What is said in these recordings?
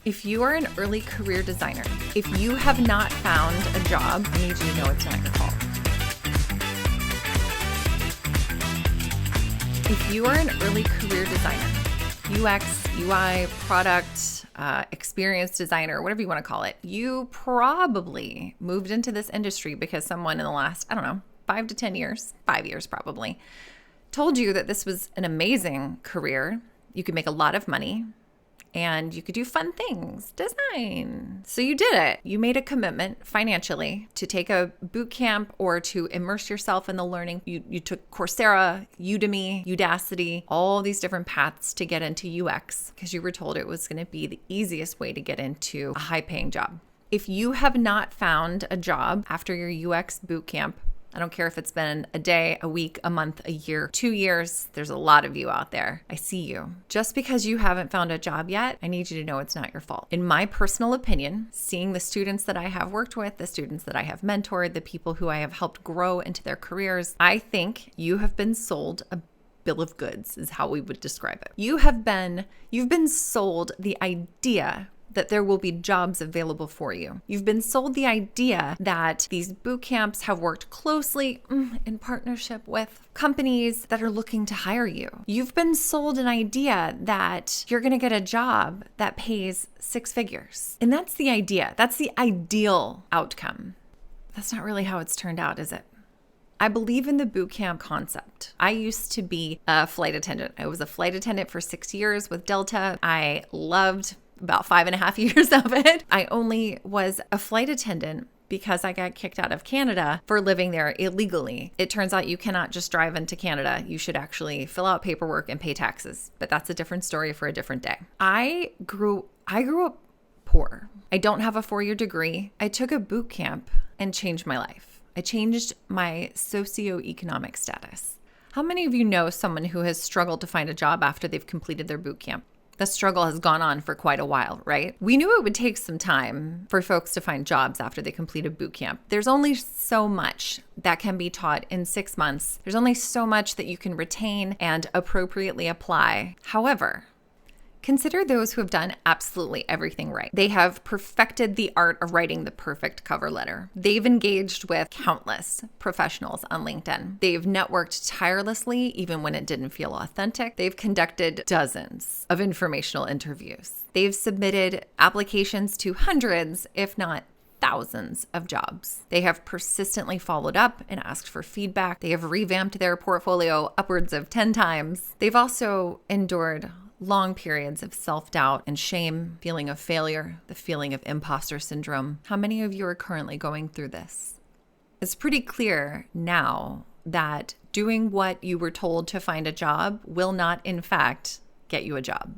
If you are an early career designer, if you have not found a job, I need you to know it's not your fault. If you are an early career designer, UX, UI, product, experience designer, whatever you want to call it, you probably moved into this industry because someone in the last, 5 to 10 years, 5 years probably, told you that this was an amazing career. You could make a lot of money and you could do fun things, design. So you did it. You made a commitment financially to take a boot camp or to immerse yourself in the learning. You took Coursera, Udemy, Udacity, all these different paths to get into UX because you were told it was going to be the easiest way to get into a high-paying job. If you have not found a job after your UX boot camp, I don't care if it's been a day, a week, a month, a year, 2 years. There's a lot of you out there. I see you. Just because you haven't found a job yet, I need you to know it's not your fault. In my personal opinion, seeing the students that I have worked with, the students that I have mentored, the people who I have helped grow into their careers, I think you have been sold a bill of goods is how we would describe it. You've been sold the idea that there will be jobs available for you. You've been sold the idea that these boot camps have worked closely in partnership with companies that are looking to hire you. You've been sold an idea that you're going to get a job that pays 6 figures. And that's the idea. That's the ideal outcome. That's not really how it's turned out, is it? I believe in the boot camp concept. I used to be a flight attendant. I was a flight attendant for 6 years with Delta. I loved about 5.5 years of it. I only was a flight attendant because I got kicked out of Canada for living there illegally. It turns out you cannot just drive into Canada. You should actually fill out paperwork and pay taxes. But that's a different story for a different day. I grew up poor. I don't have a 4-year degree. I took a boot camp and changed my life. I changed my socioeconomic status. How many of you know someone who has struggled to find a job after they've completed their boot camp? The struggle has gone on for quite a while, right? We knew it would take some time for folks to find jobs after they complete a boot camp. There's only so much that can be taught in 6 months. There's only so much that you can retain and appropriately apply. However, consider those who have done absolutely everything right. They have perfected the art of writing the perfect cover letter. They've engaged with countless professionals on LinkedIn. They've networked tirelessly even when it didn't feel authentic. They've conducted dozens of informational interviews. They've submitted applications to hundreds, if not thousands of jobs. They have persistently followed up and asked for feedback. They have revamped their portfolio upwards of 10 times. They've also endured long periods of self-doubt and shame, feeling of failure, the feeling of imposter syndrome. How many of you are currently going through this? It's pretty clear now that doing what you were told to find a job will not, in fact, get you a job.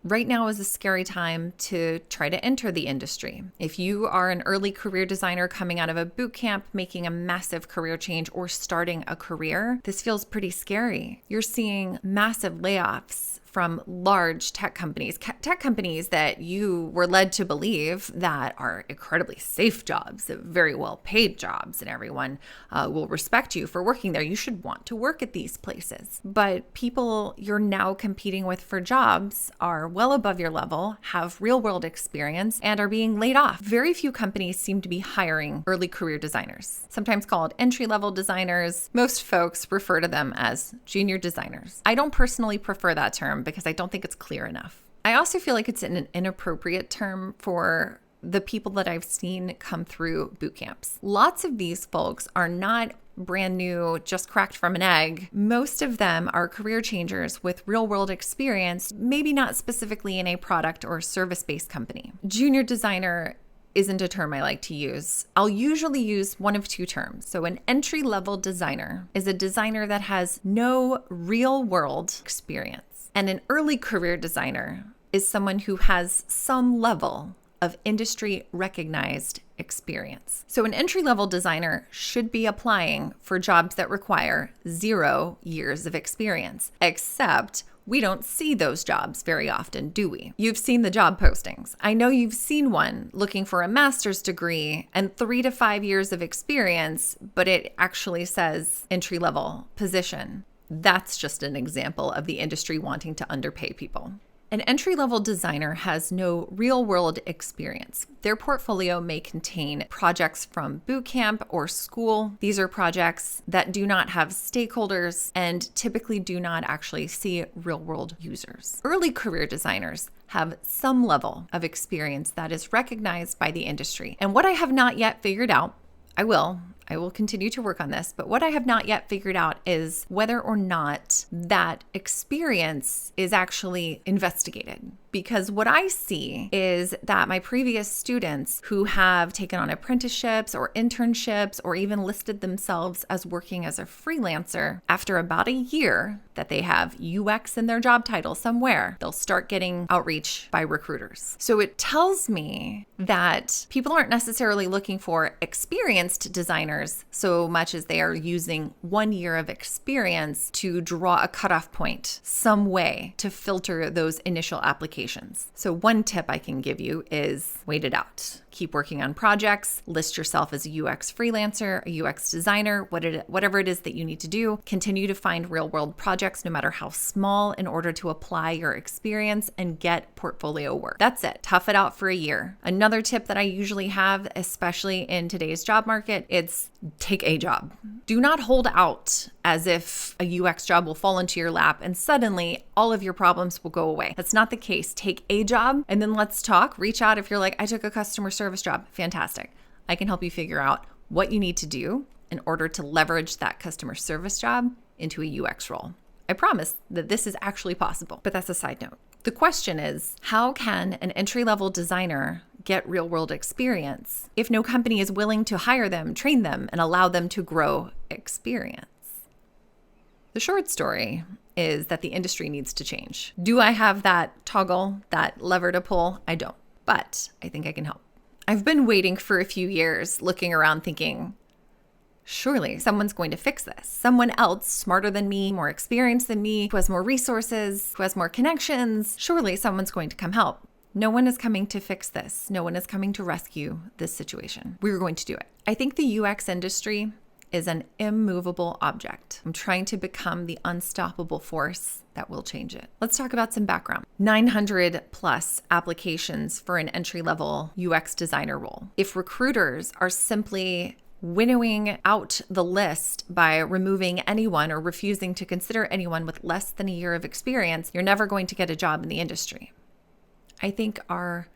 Right now is a scary time to try to enter the industry. If you are an early career designer coming out of a boot camp, making a massive career change, or starting a career, this feels pretty scary. You're seeing massive layoffs from large tech companies that you were led to believe that are incredibly safe jobs, very well paid jobs, and everyone will respect you for working there. You should want to work at these places. But people you're now competing with for jobs are well above your level, have real world experience, and are being laid off. Very few companies seem to be hiring early career designers, sometimes called entry-level designers. Most folks refer to them as junior designers. I don't personally prefer that term because I don't think it's clear enough. I also feel like it's an inappropriate term for the people that I've seen come through boot camps. Lots of these folks are not brand new, just cracked from an egg. Most of them are career changers with real world experience, maybe not specifically in a product or service-based company. Junior designer isn't a term I like to use. I'll usually use one of two terms. So an entry-level designer is a designer that has no real-world experience. And an early career designer is someone who has some level of industry-recognized experience. So an entry-level designer should be applying for jobs that require 0 years of experience, except we don't see those jobs very often, do we? You've seen the job postings. I know you've seen one looking for a master's degree and 3 to 5 years of experience, but it actually says entry-level position. That's just an example of the industry wanting to underpay people. An entry-level designer has no real-world experience. Their portfolio may contain projects from bootcamp or school. These are projects that do not have stakeholders and typically do not actually see real-world users. Early career designers have some level of experience that is recognized by the industry. And what I have not yet figured out, I will continue to work on this, but what I have not yet figured out is whether or not that experience is actually investigated. Because what I see is that my previous students who have taken on apprenticeships or internships or even listed themselves as working as a freelancer, after about a year that they have UX in their job title somewhere, they'll start getting outreach by recruiters. So it tells me that people aren't necessarily looking for experienced designers so much as they are using 1 year of experience to draw a cutoff point some way to filter those initial applications. So one tip I can give you is wait it out. Keep working on projects, list yourself as a UX freelancer, a UX designer, whatever it is that you need to do. Continue to find real world projects, no matter how small, in order to apply your experience and get portfolio work. That's it. Tough it out for a year. Another tip that I usually have, especially in today's job market, it's take a job. Do not hold out as if a UX job will fall into your lap and suddenly all of your problems will go away. That's not the case. Take a job and then let's talk. Reach out if you're like, I took a customer service job. Fantastic. I can help you figure out what you need to do in order to leverage that customer service job into a UX role. I promise that this is actually possible, but that's a side note. The question is, how can an entry-level designer get real-world experience if no company is willing to hire them, train them, and allow them to grow experience? The short story is that the industry needs to change. Do I have that toggle, that lever to pull? I don't, but I think I can help. I've been waiting for a few years, looking around thinking, surely someone's going to fix this. Someone else smarter than me, more experienced than me, who has more resources, who has more connections. Surely someone's going to come help. No one is coming to fix this. No one is coming to rescue this situation. We're going to do it. I think the UX industry is an immovable object. I'm trying to become the unstoppable force that will change it. Let's talk about some background. 900 plus applications for an entry-level UX designer role. If recruiters are simply winnowing out the list by removing anyone or refusing to consider anyone with less than a year of experience, you're never going to get a job in the industry. I think our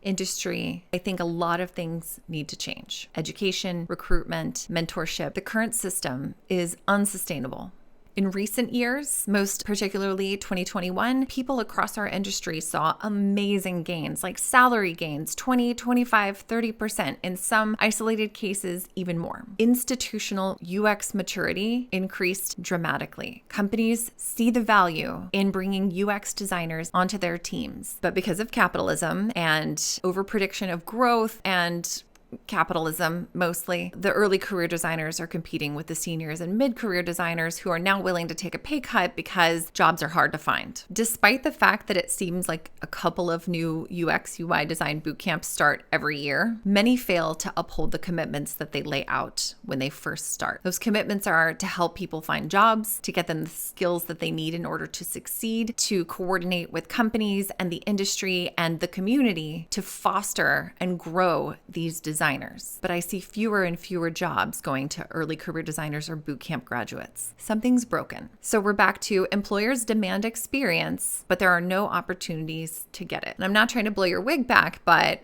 industry, I think a lot of things need to change. Education, recruitment, mentorship. The current system is unsustainable. In recent years, most particularly 2021, people across our industry saw amazing gains, like salary gains, 20, 25, 30%, in some isolated cases, even more. Institutional UX maturity increased dramatically. Companies see the value in bringing UX designers onto their teams, but because of capitalism and overprediction of growth and capitalism mostly, the early career designers are competing with the seniors and mid-career designers who are now willing to take a pay cut because jobs are hard to find. Despite the fact that it seems like a couple of new UX UI design bootcamps start every year, many fail to uphold the commitments that they lay out when they first start. Those commitments are to help people find jobs, to get them the skills that they need in order to succeed, to coordinate with companies and the industry and the community to foster and grow these designers. But I see fewer and fewer jobs going to early career designers or bootcamp graduates. Something's broken. So we're back to employers demand experience, but there are no opportunities to get it. And I'm not trying to blow your wig back, but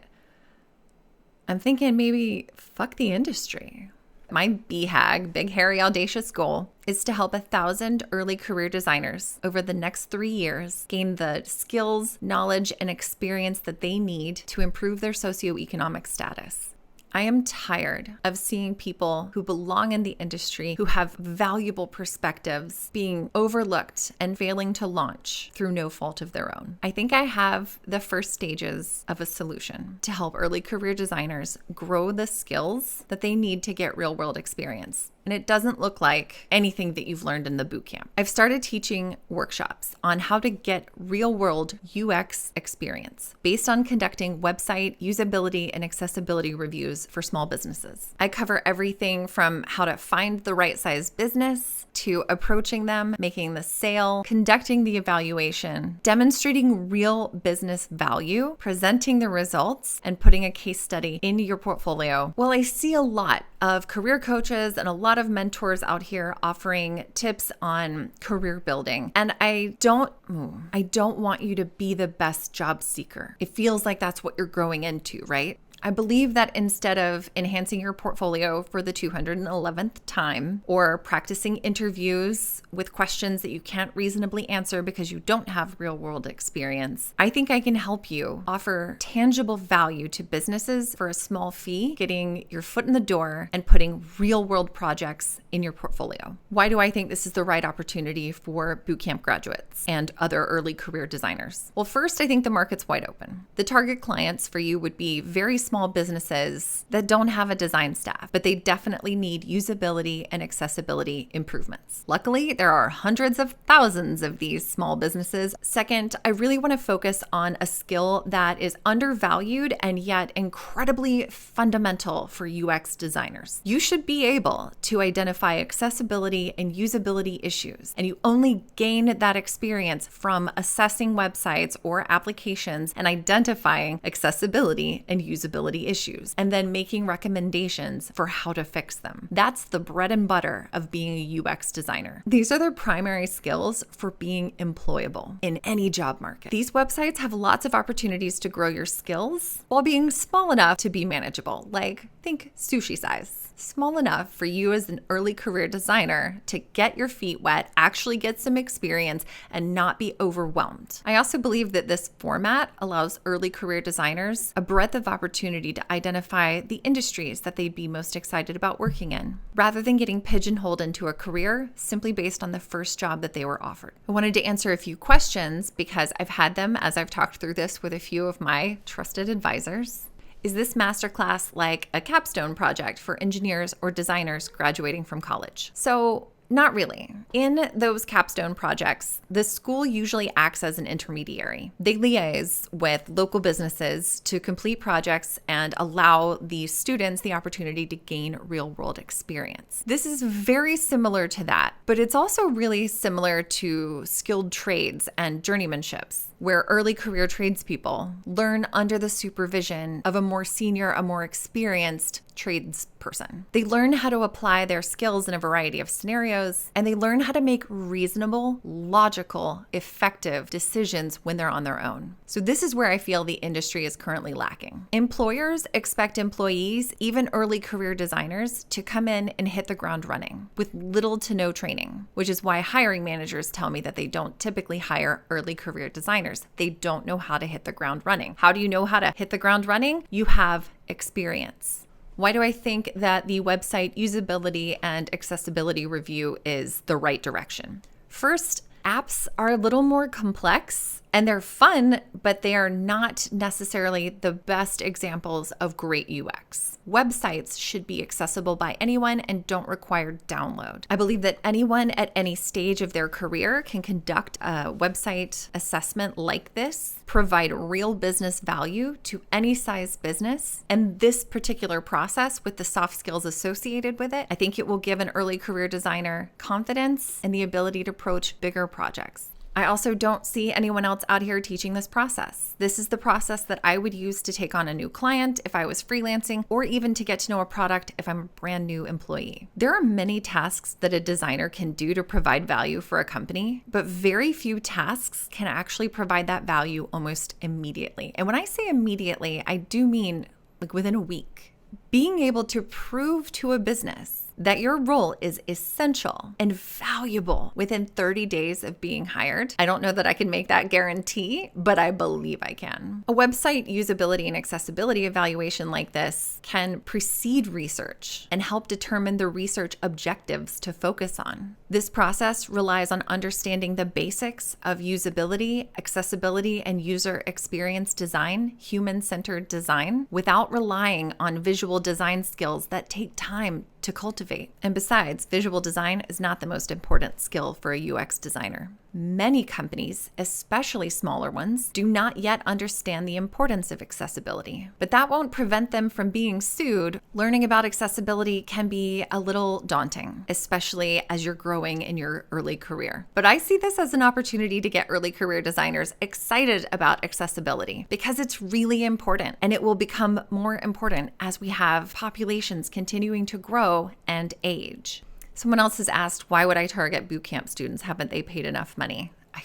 I'm thinking maybe fuck the industry. My BHAG, big, hairy, audacious goal is to help 1,000 early career designers over the next 3 years gain the skills, knowledge, and experience that they need to improve their socioeconomic status. I am tired of seeing people who belong in the industry, who have valuable perspectives, being overlooked and failing to launch through no fault of their own. I think I have the first stages of a solution to help early career designers grow the skills that they need to get real-world experience and it doesn't look like anything that you've learned in the bootcamp. I've started teaching workshops on how to get real-world UX experience based on conducting website usability and accessibility reviews for small businesses. I cover everything from how to find the right size business to approaching them, making the sale, conducting the evaluation, demonstrating real business value, presenting the results, and putting a case study in your portfolio. Well, I see a lot of career coaches and a lot of mentors out here offering tips on career building. And I don't want you to be the best job seeker. It feels like that's what you're growing into, right? I believe that instead of enhancing your portfolio for the 211th time or practicing interviews with questions that you can't reasonably answer because you don't have real-world experience, I think I can help you offer tangible value to businesses for a small fee, getting your foot in the door and putting real-world projects in your portfolio. Why do I think this is the right opportunity for bootcamp graduates and other early career designers? Well, first, I think the market's wide open. The target clients for you would be very small businesses that don't have a design staff, but they definitely need usability and accessibility improvements. Luckily, there are hundreds of thousands of these small businesses. Second, I really want to focus on a skill that is undervalued and yet incredibly fundamental for UX designers. You should be able to identify accessibility and usability issues, and you only gain that experience from assessing websites or applications and identifying accessibility and usability issues, and then making recommendations for how to fix them. That's the bread and butter of being a UX designer. These are the primary skills for being employable in any job market. These websites have lots of opportunities to grow your skills while being small enough to be manageable, like think sushi size. Small enough for you as an early career designer to get your feet wet, actually get some experience, and not be overwhelmed. I also believe that this format allows early career designers a breadth of opportunity to identify the industries that they'd be most excited about working in, rather than getting pigeonholed into a career simply based on the first job that they were offered. I wanted to answer a few questions because I've had them as I've talked through this with a few of my trusted advisors. Is this masterclass like a capstone project for engineers or designers graduating from college? So, not really. In those capstone projects, the school usually acts as an intermediary. They liaise with local businesses to complete projects and allow the students the opportunity to gain real-world experience. This is very similar to that, but it's also really similar to skilled trades and journeymanships, where early career tradespeople learn under the supervision of a more senior, a more experienced tradesperson. They learn how to apply their skills in a variety of scenarios, and they learn how to make reasonable, logical, effective decisions when they're on their own. So this is where I feel the industry is currently lacking. Employers expect employees, even early career designers, to come in and hit the ground running with little to no training, which is why hiring managers tell me that they don't typically hire early career designers. They don't know how to hit the ground running. How do you know how to hit the ground running? You have experience. Why do I think that the website usability and accessibility review is the right direction? First, apps are a little more complex and they're fun, but they are not necessarily the best examples of great UX. Websites should be accessible by anyone and don't require download. I believe that anyone at any stage of their career can conduct a website assessment like this, provide real business value to any size business, and this particular process with the soft skills associated with it, I think it will give an early career designer confidence and the ability to approach bigger projects. I also don't see anyone else out here teaching this process. This is the process that I would use to take on a new client if I was freelancing, or even to get to know a product if I'm a brand new employee. There are many tasks that a designer can do to provide value for a company, but very few tasks can actually provide that value almost immediately. And when I say immediately, I do mean like within a week. Being able to prove to a business that your role is essential and valuable within 30 days of being hired. I don't know that I can make that guarantee, but I believe I can. A website usability and accessibility evaluation like this can precede research and help determine the research objectives to focus on. This process relies on understanding the basics of usability, accessibility, and user experience design, human-centered design, without relying on visual design skills that take time to cultivate. And besides, visual design is not the most important skill for a UX designer. Many companies, especially smaller ones, do not yet understand the importance of accessibility. But that won't prevent them from being sued. Learning about accessibility can be a little daunting, especially as you're growing in your early career. But I see this as an opportunity to get early career designers excited about accessibility because it's really important, and it will become more important as we have populations continuing to grow and age. Someone else has asked, why would I target bootcamp students? Haven't they paid enough money? I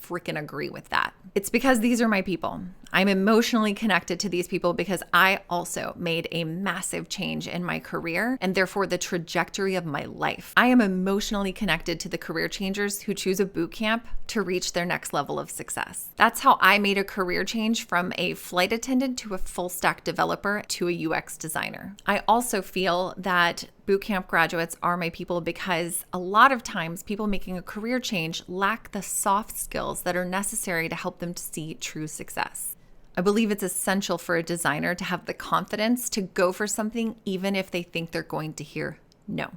freaking agree with that. It's because these are my people. I'm emotionally connected to these people because I also made a massive change in my career and therefore the trajectory of my life. I am emotionally connected to the career changers who choose a bootcamp to reach their next level of success. That's how I made a career change from a flight attendant to a full stack developer to a UX designer. I also feel that bootcamp graduates are my people because a lot of times people making a career change lack the soft skills that are necessary to help them to see true success. I believe it's essential for a designer to have the confidence to go for something even if they think they're going to hear no.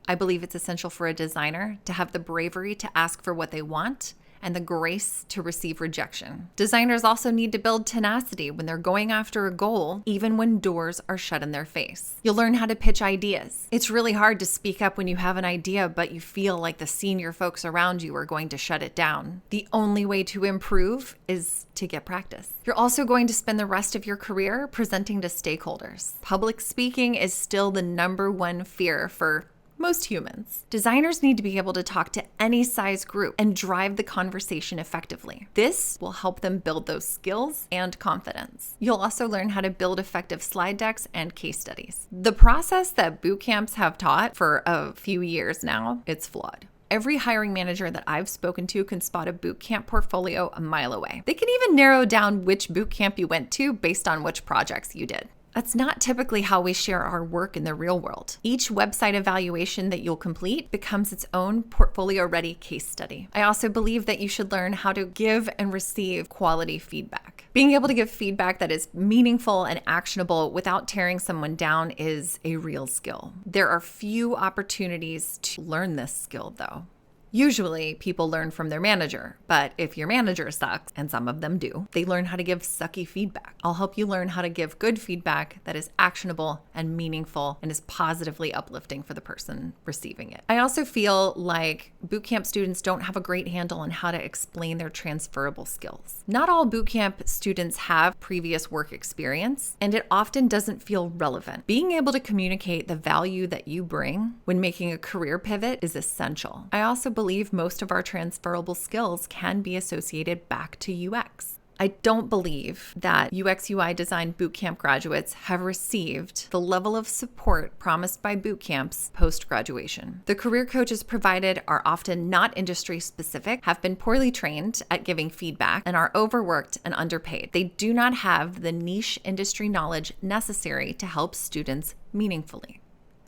I believe it's essential for a designer to have the bravery to ask for what they want and the grace to receive rejection. Designers also need to build tenacity when they're going after a goal, even when doors are shut in their face. You'll learn how to pitch ideas. It's really hard to speak up when you have an idea, but you feel like the senior folks around you are going to shut it down. The only way to improve is to get practice. You're also going to spend the rest of your career presenting to stakeholders. Public speaking is still the number one fear for most humans. Designers need to be able to talk to any size group and drive the conversation effectively. This will help them build those skills and confidence. You'll also learn how to build effective slide decks and case studies. The process that boot camps have taught for a few years now, it's flawed. Every hiring manager that I've spoken to can spot a bootcamp portfolio a mile away. They can even narrow down which bootcamp you went to based on which projects you did. That's not typically how we share our work in the real world. Each website evaluation that you'll complete becomes its own portfolio-ready case study. I also believe that you should learn how to give and receive quality feedback. Being able to give feedback that is meaningful and actionable without tearing someone down is a real skill. There are few opportunities to learn this skill, though. Usually, people learn from their manager, but if your manager sucks, and some of them do, they learn how to give sucky feedback. I'll help you learn how to give good feedback that is actionable and meaningful and is positively uplifting for the person receiving it. I also feel like bootcamp students don't have a great handle on how to explain their transferable skills. Not all bootcamp students have previous work experience, and it often doesn't feel relevant. Being able to communicate the value that you bring when making a career pivot is essential. I also believe most of our transferable skills can be associated back to UX. I don't believe that UX UI design bootcamp graduates have received the level of support promised by bootcamps post-graduation. The career coaches provided are often not industry specific, have been poorly trained at giving feedback, and are overworked and underpaid. They do not have the niche industry knowledge necessary to help students meaningfully.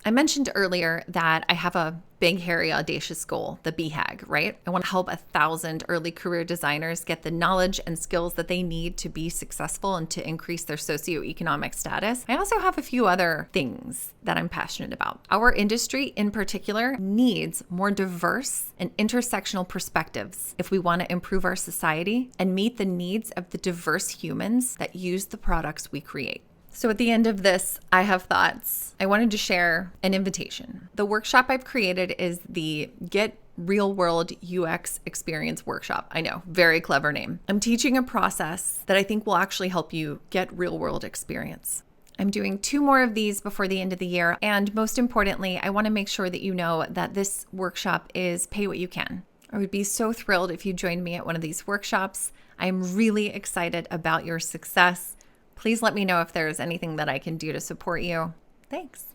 I mentioned earlier that I have a big, hairy, audacious goal, the BHAG, right? I want to help 1,000 early career designers get the knowledge and skills that they need to be successful and to increase their socioeconomic status. I also have a few other things that I'm passionate about. Our industry in particular needs more diverse and intersectional perspectives if we want to improve our society and meet the needs of the diverse humans that use the products we create. So at the end of this, I have thoughts. I wanted to share an invitation. The workshop I've created is the Get Real World UX Experience Workshop. I know, very clever name. I'm teaching a process that I think will actually help you get real world experience. I'm doing 2 more of these before the end of the year. And most importantly, I want to make sure that you know that this workshop is pay what you can. I would be so thrilled if you joined me at one of these workshops. I'm really excited about your success. Please let me know if there's anything that I can do to support you. Thanks.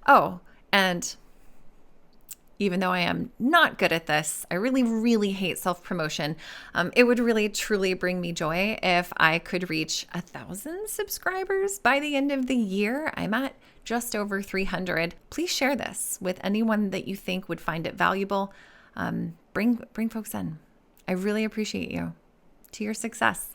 Oh, and even though I am not good at this, I really hate self-promotion. It would really, truly bring me joy if I could reach 1,000 subscribers by the end of the year. I'm at just over 300. Please share this with anyone that you think would find it valuable. Bring folks in. I really appreciate you. To your success.